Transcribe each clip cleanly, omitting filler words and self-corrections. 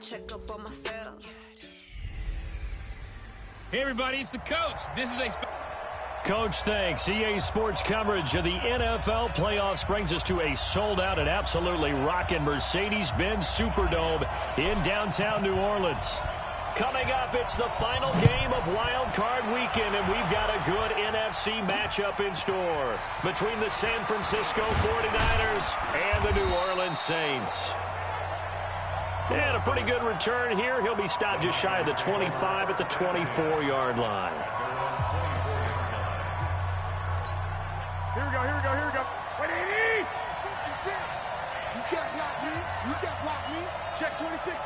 check up on myself. Hey, everybody, it's the coach. This is a... Coach, thanks. EA Sports coverage of the NFL playoffs brings us to a sold-out and absolutely rocking Mercedes-Benz Superdome in downtown New Orleans. Coming up, it's the final game of Wild Card Weekend, and we've got a good NFC matchup in store between the San Francisco 49ers and the New Orleans Saints. And a pretty good return here. He'll be stopped just shy of the 25 at the 24-yard line. Here we go. Wait, 80! You can't block me. Check 26.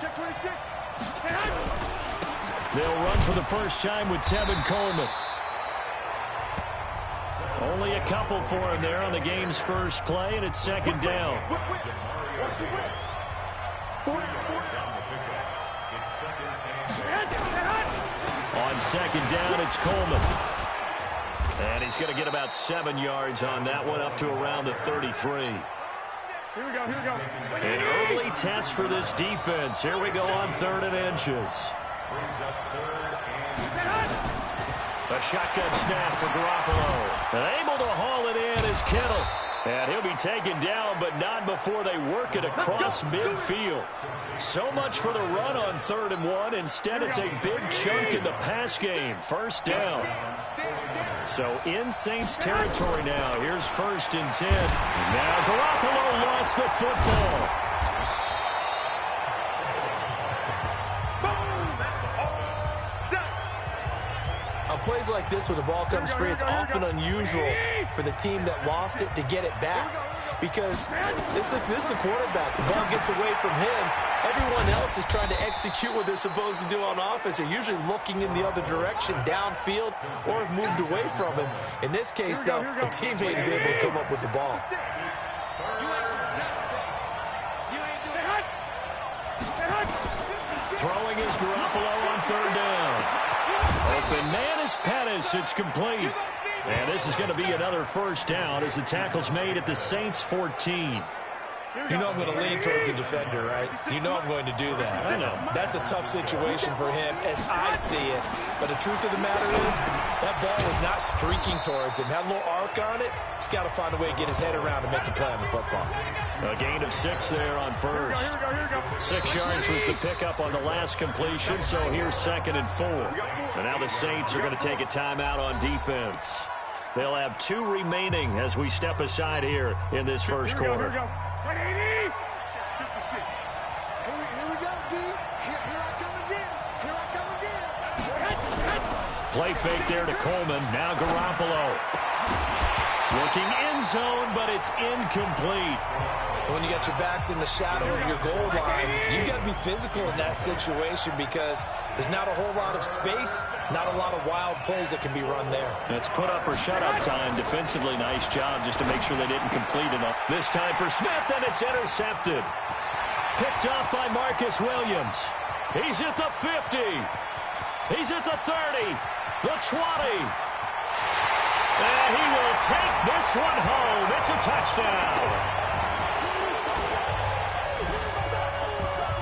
They'll run for the first time with Tevin Coleman. Only a couple for him there on the game's first play, and it's second down. On second down, it's Coleman. And he's going to get about 7 yards on that one, up to around the 33. Here we go. An early test for this defense. Here we go on 3rd and inches. A shotgun snap for Garoppolo. And able to haul it in is Kittle. And he'll be taken down, but not before they work it across midfield. So much for the run on 3rd and 1. Instead, it's a big chunk in the pass game. First down. So in Saints territory now. Here's 1st and 10. Now Garoppolo lost the football. Plays like this where the ball comes free, it's often unusual for the team that lost it to get it back, because this is the quarterback. The ball gets away from him. Everyone else is trying to execute what they're supposed to do on offense. They're usually looking in the other direction, downfield, or have moved away from him. In this case, though, the teammate is able to come up with the ball. Throwing is Garoppolo on 3rd down. Open man is Pettis. It's complete. And this is going to be another first down as the tackle's made at the Saints 14. You know I'm going to lean towards the defender, right? You know I'm going to do that. I know. That's a tough situation for him as I see it. But the truth of the matter is, that ball was not streaking towards him. Had a little arc on it. He's got to find a way to get his head around and make a play on the football. A gain of 6 there on first. 6 yards was the pickup on the last completion, so here's 2nd and 4. And now the Saints are going to take a timeout on defense. They'll have 2 remaining as we step aside here in this first quarter. Here we go, D. Here I come again. Play fake there to Coleman. Now Garoppolo. Looking end zone, but it's incomplete. When you got your backs in the shadow of your goal line, you've got to be physical in that situation because there's not a whole lot of space, not a lot of wild plays that can be run there. It's put up or shut up time. Defensively, nice job just to make sure they didn't complete enough. This time for Smith, and it's intercepted. Picked off by Marcus Williams. He's at the 50. He's at the 30. The 20. And he will take this one home. It's a touchdown.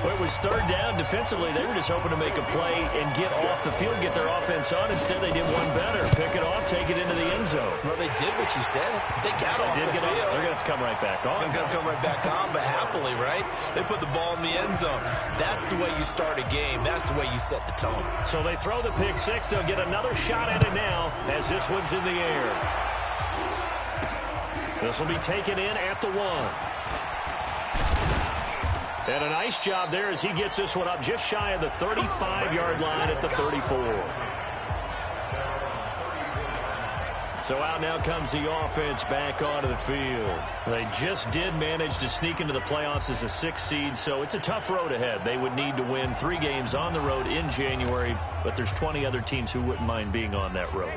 Well, it was 3rd down. Defensively, they were just hoping to make a play and get off the field, get their offense on. Instead, they did one better. Pick it off, take it into the end zone. Well, they did what you said. They got off the field. They're going to have to come right back on. They're going to come right back on, but happily, right? They put the ball in the end zone. That's the way you start a game. That's the way you set the tone. So they throw the pick 6. They'll get another shot at it now as this one's in the air. This will be taken in at the 1. And a nice job there as he gets this one up just shy of the 35-yard line at the 34. So out now comes the offense back onto the field. They just did manage to sneak into the playoffs as a 6th seed, so it's a tough road ahead. They would need to win 3 games on the road in January, but there's 20 other teams who wouldn't mind being on that road.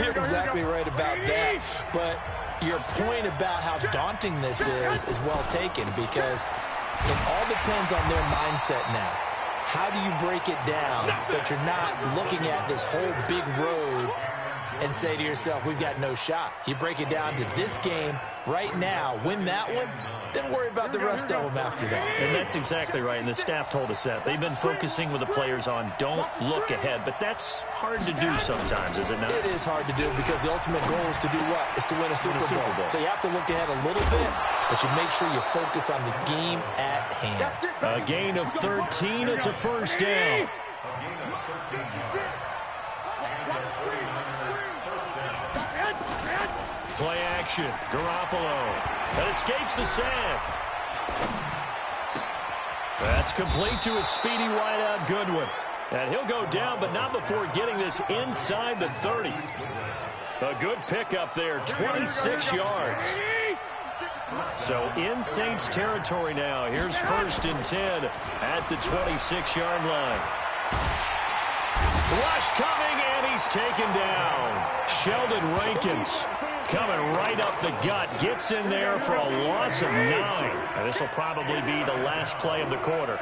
You're exactly right about that, but your point about how daunting this is well taken because it all depends on their mindset now. How do you break it down so that you're not looking at this whole big road and say to yourself, we've got no shot. You break it down to this game right now, win that one, then worry about the rest of them after that. And that's exactly right, and the staff told us that. They've been focusing with the players on don't look ahead, but that's hard to do sometimes, is it not? It is hard to do because the ultimate goal is to do what? Is to win a Super Bowl. So you have to look ahead a little bit, but you make sure you focus on the game at hand. A gain of 13, it's a first down. Play action, Garoppolo. That escapes the sack. That's complete to a speedy wideout Goodwin. And he'll go down, but not before getting this inside the 30. A good pickup there, 26 yards. So in Saints territory now. Here's 1st and 10 at the 26-yard line. Rush coming, and he's taken down. Sheldon Rankins coming right up the gut. Gets in there for a loss of 9. And this will probably be the last play of the quarter.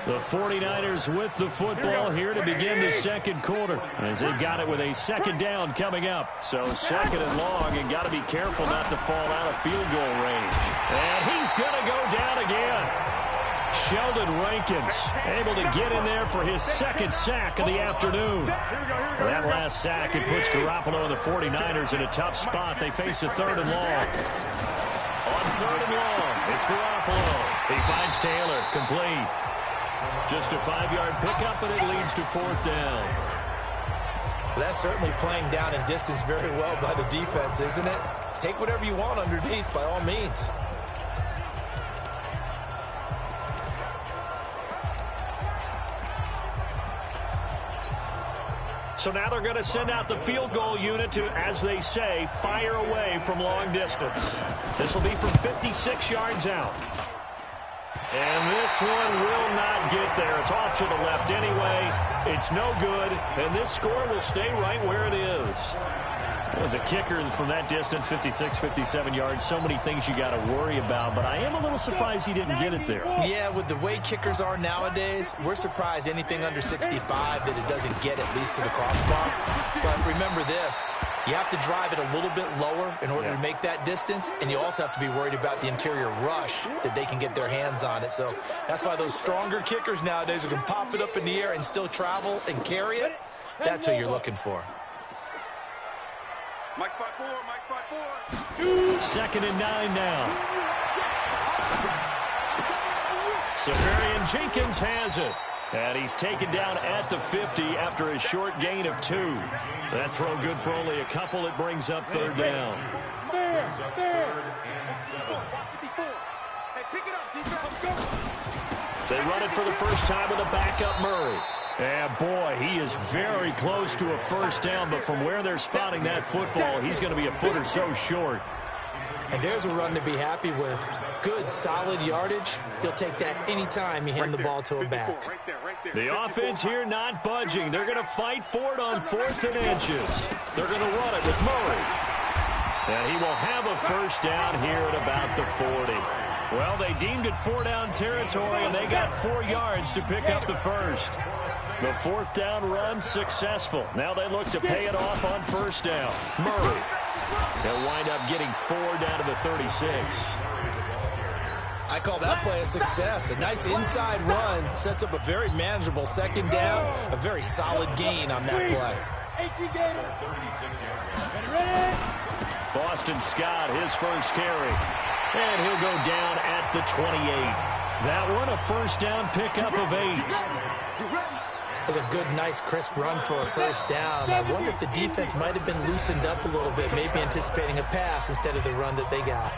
The 49ers with the football here to begin the second quarter, as they've got it with a second down coming up. So 2nd and long, and got to be careful not to fall out of field goal range. And he's going to go down again. Sheldon Rankins able to get in there for his 2nd sack of the afternoon. That last sack, it puts Garoppolo and the 49ers in a tough spot. They face a 3rd and long. On 3rd and long, it's Garoppolo. He finds Taylor, complete. Just a 5-yard pickup, and it leads to 4th down. That's certainly playing down in distance very well by the defense, isn't it? Take whatever you want underneath, by all means. So now they're going to send out the field goal unit to, as they say, fire away from long distance. This will be from 56 yards out. And this one will not get there. It's off to the left anyway. It's no good, and this score will stay right where it is. As a kicker from that distance, 56, 57 yards, so many things you got to worry about, but I am a little surprised he didn't get it there. Yeah, with the way kickers are nowadays, we're surprised anything under 65 that it doesn't get at least to the crossbar. But remember this, you have to drive it a little bit lower in order to make that distance, and you also have to be worried about the interior rush that they can get their hands on it. So that's why those stronger kickers nowadays who can pop it up in the air and still travel and carry it, that's who you're looking for. Mike 5-4, Mike 5-4. 2nd and 9 now. Severian Jenkins has it. And he's taken down at the 50 after a short gain of 2. That throw good for only a couple. It brings up 3rd down. Hey, pick it up, defense. They run it for the first time with a backup Murray. And boy, he is very close to a first down, but from where they're spotting that football, he's going to be a foot or so short. And there's a run to be happy with. Good, solid yardage. He'll take that anytime you hand the ball to a back. The offense here not budging. They're going to fight for it on 4th and inches. They're going to run it with Murray. And he will have a first down here at about the 40. Well, they deemed it 4-down territory, and they got 4 yards to pick up the first. The 4th down run successful. Now they look to pay it off on 1st down. Murray. They'll wind up getting 4 down to the 36. I call that play a success. A nice inside run sets up a very manageable 2nd down. A very solid gain on that play. Boston Scott, his first carry. And he'll go down at the 28. That one, a first down pickup of 8. That was a good, nice, crisp run for a first down. I wonder if the defense might have been loosened up a little bit, maybe anticipating a pass instead of the run that they got.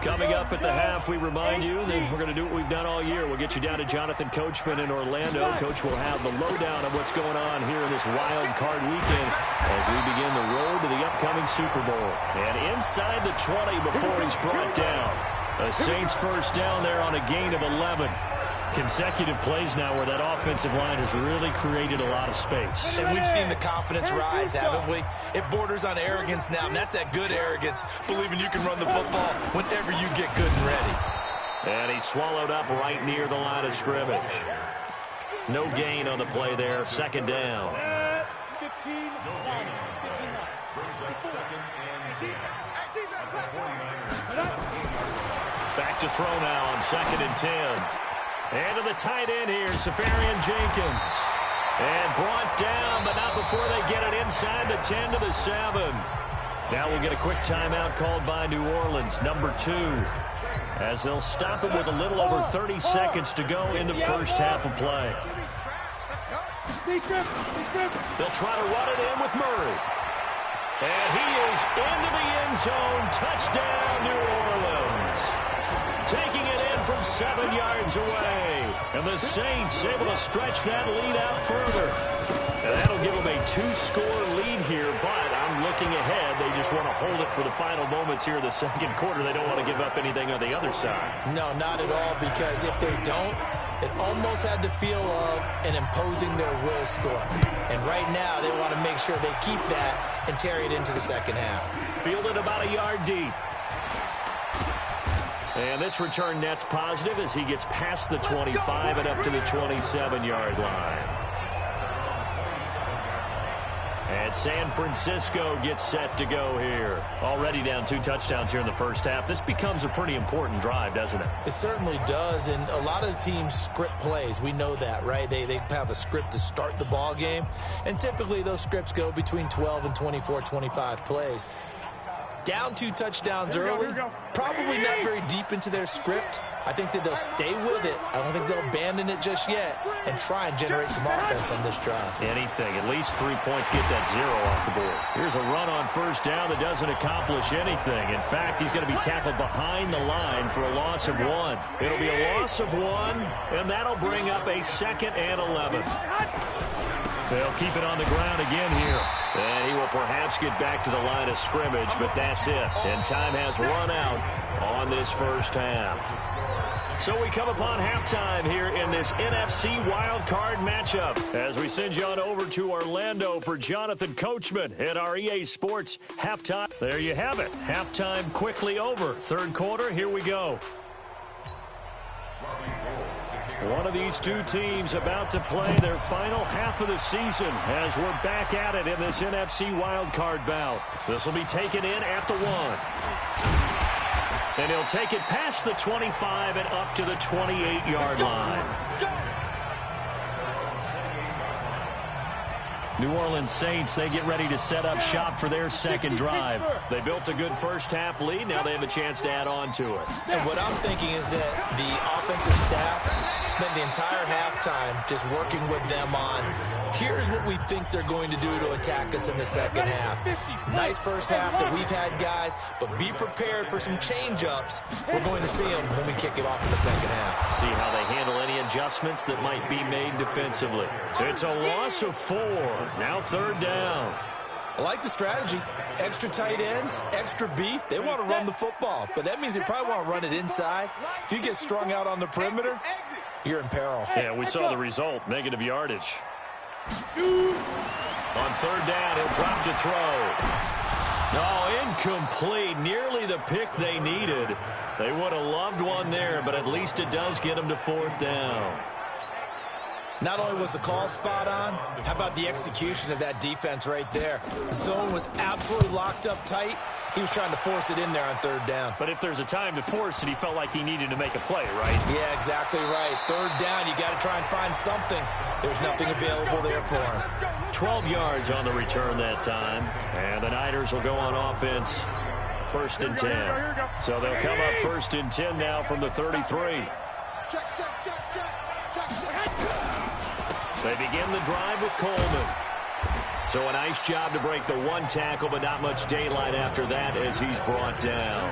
Coming up at the half, we remind you that we're going to do what we've done all year. We'll get you down to Jonathan Coachman in Orlando. Coach will have the lowdown of what's going on here in this wild card weekend as we begin the road to the upcoming Super Bowl. And inside the 20 before he's brought down. A Saints first down there on a gain of 11. Consecutive plays now where that offensive line has really created a lot of space. And we've seen the confidence rise, haven't we? It borders on arrogance now, and that's that good arrogance, believing you can run the football whenever you get good and ready. And he's swallowed up right near the line of scrimmage. No gain on the play there. Second down. 15 Back to throw now on 2nd and 10. And to the tight end here, Safarian Jenkins. And brought down, but not before they get it inside the 10 to the 7. Now we'll get a quick timeout called by New Orleans, number 2. As they'll stop it with a little over 30 seconds to go in the first half of play. They'll try to run it in with Murray. And he is into the end zone. Touchdown, New Orleans. Taking it in from 7 yards away. And the Saints able to stretch that lead out further. And that'll give them a 2-score lead here, but I'm looking ahead. They just want to hold it for the final moments here in the second quarter. They don't want to give up anything on the other side. No, not at all, because if they don't, it almost had the feel of an imposing their will score. And right now, they want to make sure they keep that and carry it into the second half. Fielded about a yard deep. And this return net's positive as he gets past the 25 and up to the 27-yard line. And San Francisco gets set to go here. Already down 2 touchdowns here in the first half. This becomes a pretty important drive, doesn't it? It certainly does, and a lot of teams script plays. We know that, right? They have a script to start the ball game, and typically those scripts go between 12 and 24, 25 plays. Down 2 touchdowns early, probably not very deep into their script. I think that they'll stay with it. I don't think they'll abandon it just yet and try and generate some offense on this drive. Anything. At least 3 points, get that 0 off the board. Here's a run on first down that doesn't accomplish anything. In fact, he's going to be tackled behind the line for a loss of 1. It'll be a loss of 1, and that'll bring up a 2nd and 11. They'll keep it on the ground again here. And he will perhaps get back to the line of scrimmage, but that's it. And time has run out on this first half. So we come upon halftime here in this NFC wildcard matchup as we send you on over to Orlando for Jonathan Coachman at our EA Sports halftime. There you have it. Halftime quickly over. Third quarter, here we go. One of these two teams about to play their final half of the season as we're back at it in this NFC wildcard bout. This will be taken in at the 1. And he'll take it past the 25 and up to the 28-yard line. New Orleans Saints, they get ready to set up shop for their second drive. They built a good first half lead. Now they have a chance to add on to it. And what I'm thinking is that the offensive staff spent the entire halftime just working with them on, here's what we think they're going to do to attack us in the second half. Nice first half that we've had, guys, but be prepared for some change-ups. We're going to see them when we kick it off in the second half. See how they handle any adjustments that might be made defensively. It's a loss of 4. Now 3rd down. I like the strategy. Extra tight ends, extra beef. They want to run the football, but that means they probably want to run it inside. If you get strung out on the perimeter, you're in peril. Yeah, we saw the result, negative yardage. On 3rd down, he'll drop to throw. Oh, incomplete. Nearly the pick they needed. They would have loved one there, but at least it does get them to 4th down. Not only was the call spot on, how about the execution of that defense right there? The zone was absolutely locked up tight. He was trying to force it in there on 3rd down. But if there's a time to force it, he felt like he needed to make a play, right? Yeah, exactly right. 3rd down, you got to try and find something. There's nothing available there for him. 12 yards on the return that time. And the Niners will go on offense. 1st and 10. So they'll come up 1st and 10 now from the 33. They begin the drive with Coleman. So a nice job to break the 1 tackle, but not much daylight after that as he's brought down.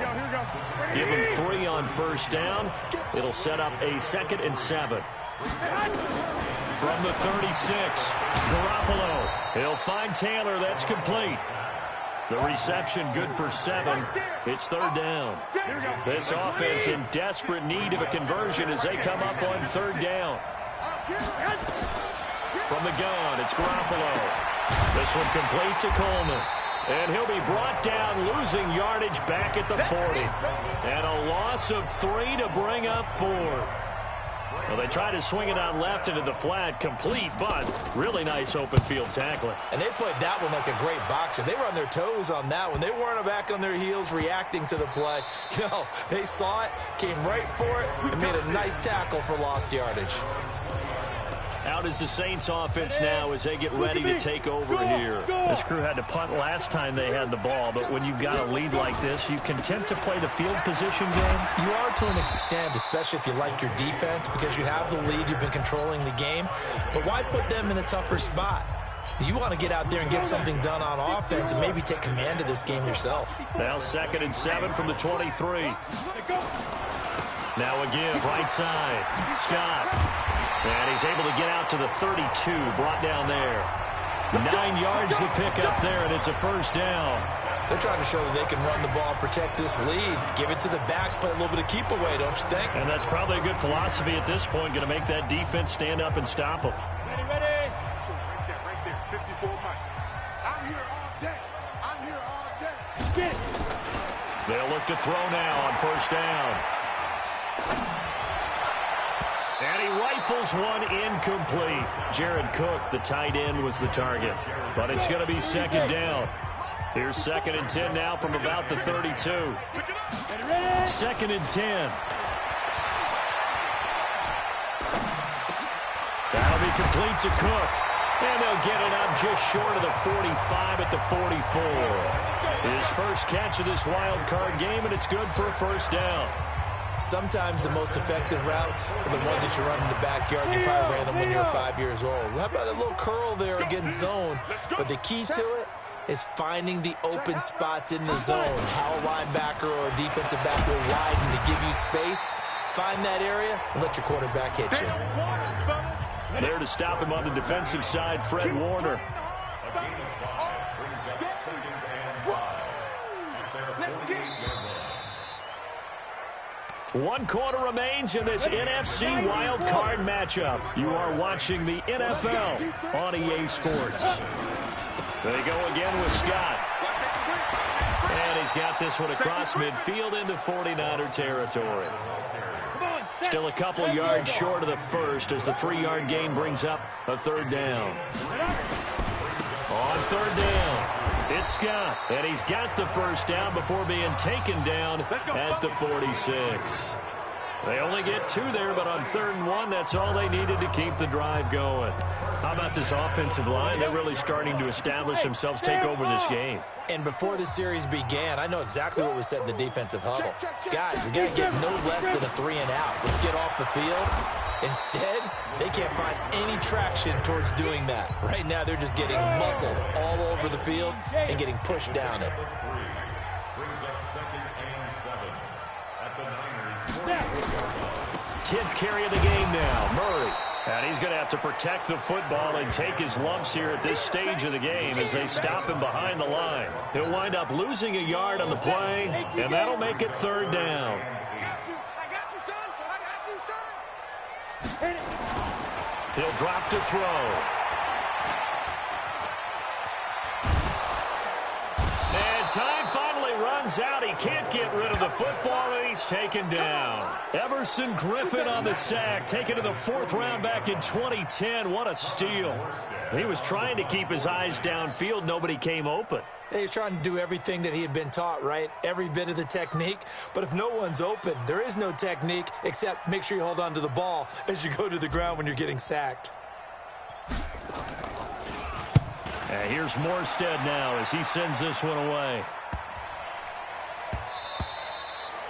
Give him 3 on 1st down. It'll set up a 2nd and 7. From the 36, Garoppolo. He'll find Taylor. That's complete. The reception good for 7. It's 3rd down. This offense in desperate need of a conversion as they come up on 3rd down. From the gun, it's Garoppolo. This one complete to Coleman. And he'll be brought down, losing yardage back at the 40. And a loss of 3 to bring up 4. Well, they tried to swing it out left into the flat, complete, but really nice open field tackling. And they played that one like a great boxer. They were on their toes on that one. They weren't back on their heels reacting to the play. No, they saw it, came right for it, and made a nice tackle for lost yardage. Out is the Saints offense now as they get ready to take over here. This crew had to punt last time they had the ball, but when you've got a lead like this, you content to play the field position game? You are to an extent, especially if you like your defense, because you have the lead, you've been controlling the game. But why put them in a tougher spot? You want to get out there and get something done on offense and maybe take command of this game yourself. Now 2nd and 7 from the 23. Now again, right side, Scott. And he's able to get out to the 32, brought down there. 9 yards to pick up there, and it's a first down. They're trying to show that they can run the ball, protect this lead, give it to the backs, play a little bit of keep away, don't you think? And that's probably a good philosophy at this point, going to make that defense stand up and stop them. Ready. Right there, 54 Mike. I'm here all day. I'm here all day. Get it. They'll look to throw now on first down. And he rifles one incomplete. Jared Cook, the tight end, was the target. But it's going to be 2nd down. Here's 2nd and 10 now from about the 32. 2nd and 10. That'll be complete to Cook. And they'll get it up just short of the 45 at the 44. His first catch of this wild card game, and it's good for a first down. Sometimes the most effective routes are the ones that you run in the backyard, and you probably ran them when you were 5 years old. How about a little curl there against zone? But the key to it is finding the open spots in the zone. How a linebacker or a defensive back will widen to give you space. Find that area and let your quarterback hit you. There to stop him on the defensive side, Fred Warner. One quarter remains in this NFC wild card matchup. You are watching the NFL on EA Sports. They go again with Scott. And he's got this one across midfield into 49er territory. Still a couple yards short of the first as the 3-yard gain brings up a 3rd down. On 3rd down, it's Scott. And he's got the first down before being taken down at the 46. They only get 2 there, but on 3rd and 1, that's all they needed to keep the drive going. How about this offensive line? They're really starting to establish themselves, take over this game. And before the series began, I know exactly what was said in the defensive huddle. Guys, we got to get no less than a 3 and out. Let's get off the field. Instead, they can't find any traction towards doing that. Right now, they're just getting muscled all over the field and getting pushed down it. Brings up 2nd and 7 at the Niners. 10th carry of the game now, Murray. And he's going to have to protect the football and take his lumps here at this stage of the game as they stop him behind the line. He'll wind up losing a yard on the play, and that'll make it 3rd down. I got you, son. I got you, son. He'll drop to throw. And time finally runs out. He can't get rid of the football, and he's taken down. Everson Griffin on the sack, taken to the 4th round back in 2010. What a steal. He was trying to keep his eyes downfield. Nobody came open. He's trying to do everything that he had been taught, right? Every bit of the technique. But if no one's open, there is no technique except make sure you hold on to the ball as you go to the ground when you're getting sacked. And here's Morstead now as he sends this one away.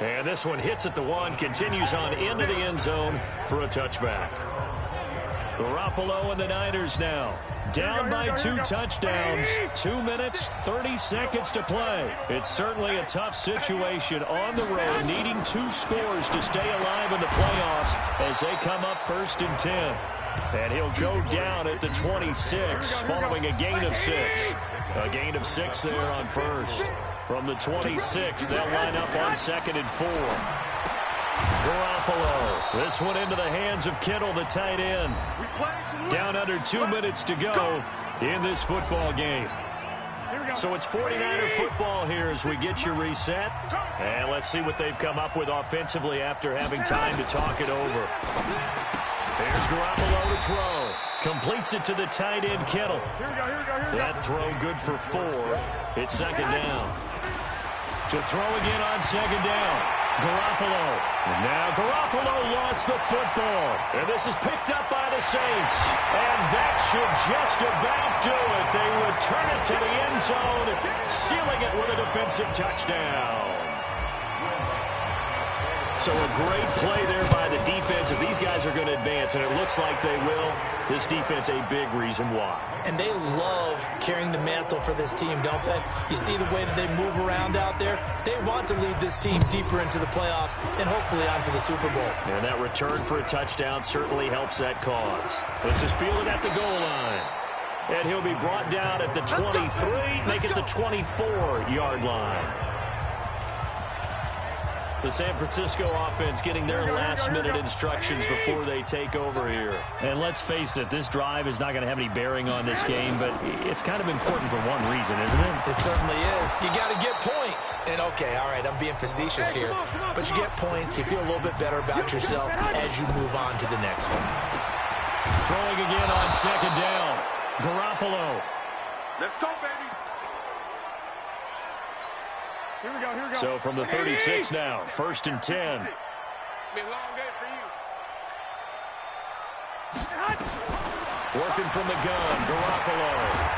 And this one hits at the 1, continues on into the end zone for a touchback. Garoppolo and the Niners now. Down by 2 touchdowns. 2 minutes, 30 seconds to play. It's certainly a tough situation on the road, needing 2 scores to stay alive in the playoffs as they come up 1st and 10. And he'll go down at the 26 following a gain of 6. A gain of 6 there on 1st. From the 26, they'll line up on 2nd and 4. Garoppolo. This one into the hands of Kittle, the tight end. Down under 2 minutes to go in this football game. So it's 49er football here as we get you reset. And let's see what they've come up with offensively after having time to talk it over. There's Garoppolo to throw. Completes it to the tight end, Kittle. That throw good for 4. It's second down. To throw again on second down. Garoppolo. Now Garoppolo lost the football. And this is picked up by the Saints. And that should just about do it. They return it to the end zone, sealing it with a defensive touchdown. So a great play there by the defense. If these guys are going to advance, and it looks like they will, this defense a big reason why. And they love carrying the mantle for this team, don't they? You see the way that they move around out there? They want to lead this team deeper into the playoffs and hopefully onto the Super Bowl. And that return for a touchdown certainly helps that cause. This is fielded at the goal line. And he'll be brought down at the 23, make it the 24-yard line. The San Francisco offense getting their last-minute instructions before they take over here. And let's face it, this drive is not going to have any bearing on this game, but it's kind of important for one reason, isn't it? It certainly is. You got to get points. And, okay, all right, I'm being facetious here, but you get points, you feel a little bit better about yourself as you move on to the next one. Throwing again on second down. Garoppolo. Let's go, baby. Here we go. So from the 36 now, 1st and 10. It's been a long day for you. Working from the gun, Garoppolo.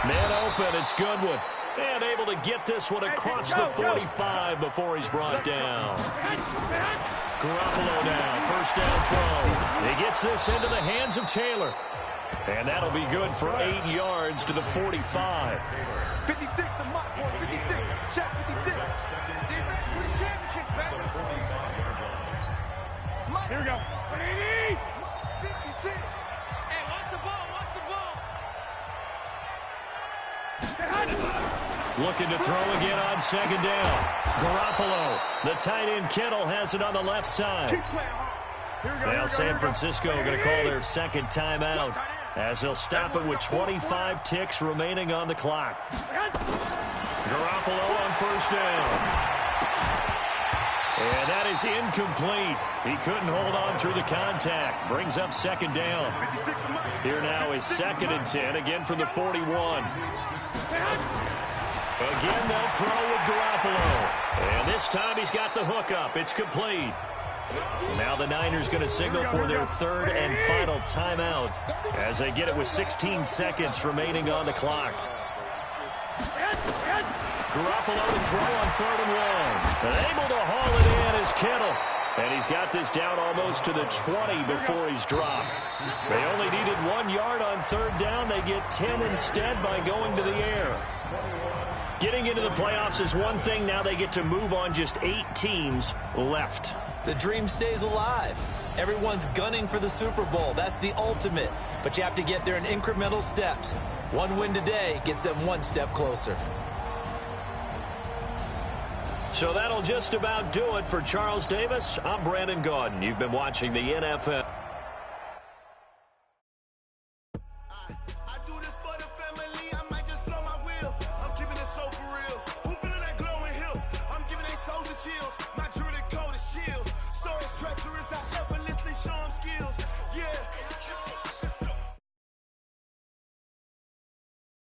Man open, it's Goodwin. And able to get this one across the 45 before he's brought down. Garoppolo now, 1st down throw. He gets this into the hands of Taylor. And that'll be good for 8 yards to the 45. 56, the mock one, 56. Check 56. Defense for the championship, baby. Here we go. 56. Hey, watch the ball. Looking to throw again on second down. Garoppolo. The tight end Kittle has it on the left side. Keep playing hard. Now San Francisco going to call their second timeout as they'll stop it with 25 ticks remaining on the clock. Garoppolo on 1st down. And that is incomplete. He couldn't hold on through the contact. Brings up second down. Here now is 2nd and 10, again from the 41. Again, they'll throw with Garoppolo. And this time he's got the hook up. It's complete. Now the Niners going to signal for their 3rd and final timeout as they get it with 16 seconds remaining on the clock. Garoppolo to throw on 3rd and 1. And able to haul it in is Kittle. And he's got this down almost to the 20 before he's dropped. They only needed 1 yard on 3rd down. They get 10 instead by going to the air. Getting into the playoffs is one thing. Now they get to move on just 8 teams left. The dream stays alive. Everyone's gunning for the Super Bowl. That's the ultimate. But you have to get there in incremental steps. One win today gets them 1 step closer. So that'll just about do it for Charles Davis. I'm Brandon Gaudin. You've been watching the NFL.